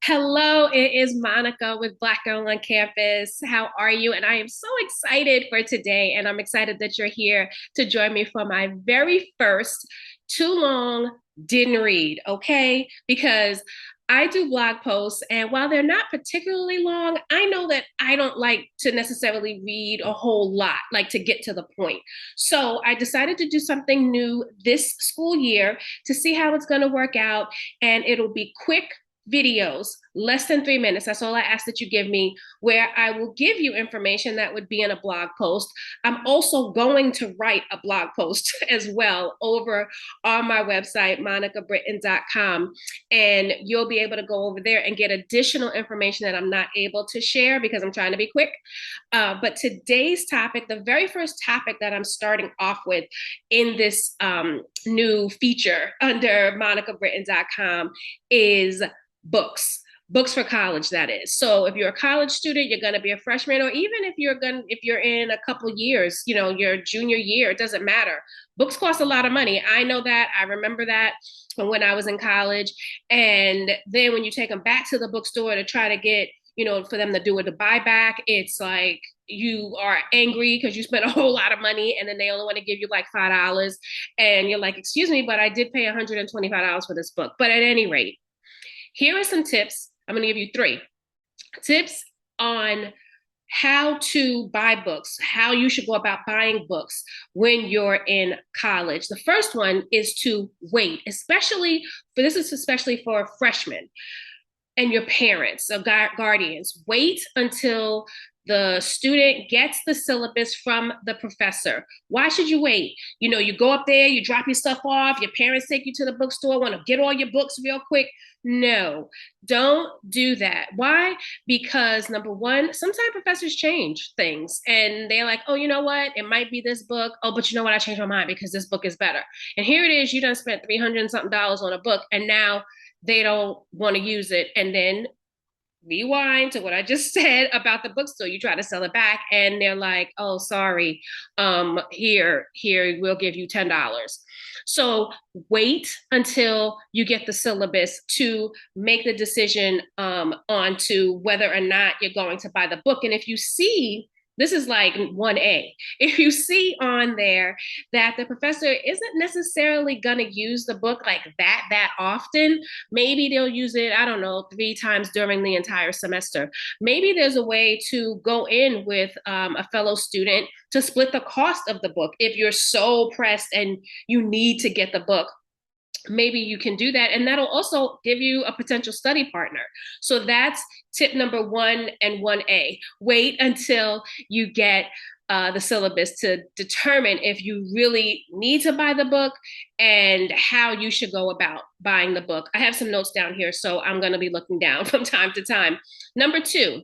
Hello, it is Monica with Black Girl on Campus. How are you? And I am so excited for today, and I'm excited that you're here to join me for my very first too long didn't read, okay? Because I do blog posts, and while they're not particularly long, I know that I don't like to necessarily read a whole lot, like to get to the point. So I decided to do something new this school year to see how it's going to work out, and it'll be quick videos, less than 3 minutes. That's all I ask that you give me, where I will give you information that would be in a blog post. I'm also going to write a blog post as well over on my website, monicabritton.com. And you'll be able to go over there and get additional information that I'm not able to share because I'm trying to be quick. But today's topic, the very first topic that I'm starting off with in this new feature under monicabritton.com is books for college, that is. So if you're a college student, you're going to be a freshman, or even if you're in a couple years, your junior year, it doesn't matter. Books cost a lot of money. I know that. I remember that from when I was in college. And then when you take them back to the bookstore to try to get, for them to do the buyback, it's like you are angry because you spent a whole lot of money and then they only want to give you like $5. And you're like, excuse me, but I did pay $125 for this book. But at any rate, here are some tips. I'm going to give you 3 tips on how to buy books, how you should go about buying books when you're in college. The first one is to wait, especially for freshmen and your parents, so guardians. Wait until the student gets the syllabus from the professor. Why should you wait? You go up there, you drop your stuff off, your parents take you to the bookstore, want to get all your books real quick. No, don't do that. Why? Because number one, sometimes professors change things and they're like, oh, you know what? It might be this book. Oh, but you know what? I changed my mind because this book is better. And here it is. You done spent $300 and something on a book, and now they don't want to use it. And then rewind to what I just said about the bookstore. You try to sell it back and they're like, oh, sorry, here, we'll give you $10. So wait until you get the syllabus to make the decision on to whether or not you're going to buy the book. And if you see, this is like 1A. If you see on there that the professor isn't necessarily going to use the book like that often, maybe they'll use it, I don't know, 3 times during the entire semester. Maybe there's a way to go in with a fellow student to split the cost of the book if you're so pressed and you need to get the book. Maybe you can do that, and that'll also give you a potential study partner. So that's tip number 1 and 1A. Wait until you get the syllabus to determine if you really need to buy the book and how you should go about buying the book. I have some notes down here, so I'm going to be looking down from time to time. Number 2,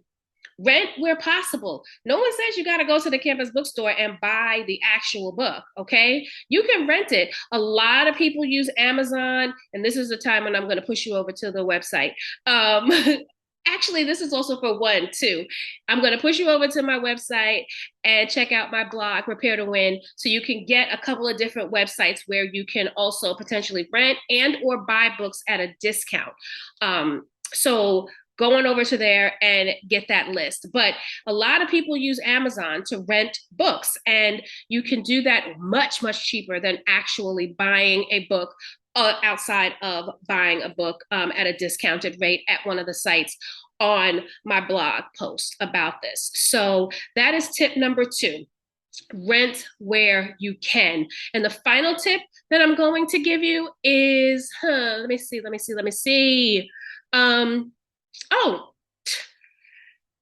rent where possible. No one says you got to go to the campus bookstore and buy the actual book, okay? You can rent it. A lot of people use Amazon, and this is the time when I'm going to push you over to the website. Actually, this is also for 1, too. I'm going to push you over to my website and check out my blog, Prepare to Win, so you can get a couple of different websites where you can also potentially rent and or buy books at a discount. So going over to there and get that list. But a lot of people use Amazon to rent books, and you can do that much, much cheaper than actually buying a book outside of buying a book at a discounted rate at one of the sites on my blog post about this. So that is tip number 2. Rent where you can. And the final tip that I'm going to give you is, let me see. Oh,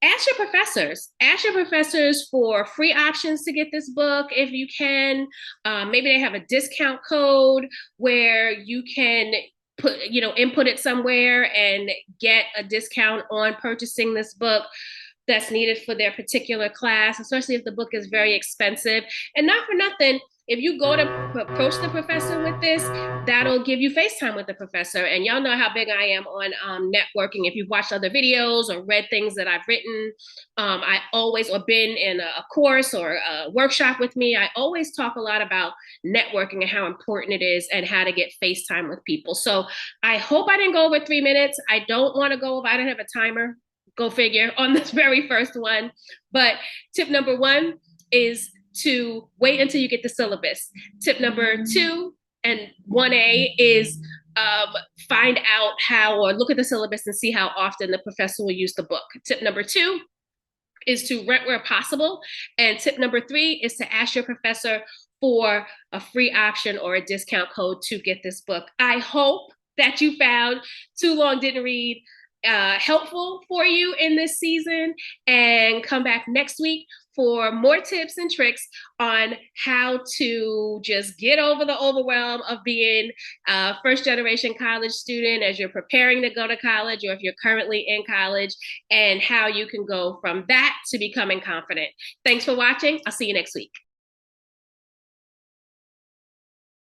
ask your professors. Ask your professors for free options to get this book if you can. Maybe they have a discount code where you can input it somewhere and get a discount on purchasing this book that's needed for their particular class, especially if the book is very expensive. And not for nothing, if you go to approach the professor with this, that'll give you FaceTime with the professor. And y'all know how big I am on networking. If you've watched other videos or read things that I've written, I always, or been in a course or a workshop with me, I always talk a lot about networking and how important it is and how to get FaceTime with people. So I hope I didn't go over 3 minutes. I don't want to go over, I didn't have a timer, go figure, on this very first one. But tip number 1 is to wait until you get the syllabus. Tip number 2 and 1A is find out how, or look at the syllabus and see how often the professor will use the book. Tip number 2 is to rent where possible. And tip number 3 is to ask your professor for a free option or a discount code to get this book. I hope that you found Too Long Didn't Read helpful for you in this season, and come back next week for more tips and tricks on how to just get over the overwhelm of being a first-generation college student as you're preparing to go to college, or if you're currently in college, and how you can go from that to becoming confident. Thanks for watching. I'll see you next week.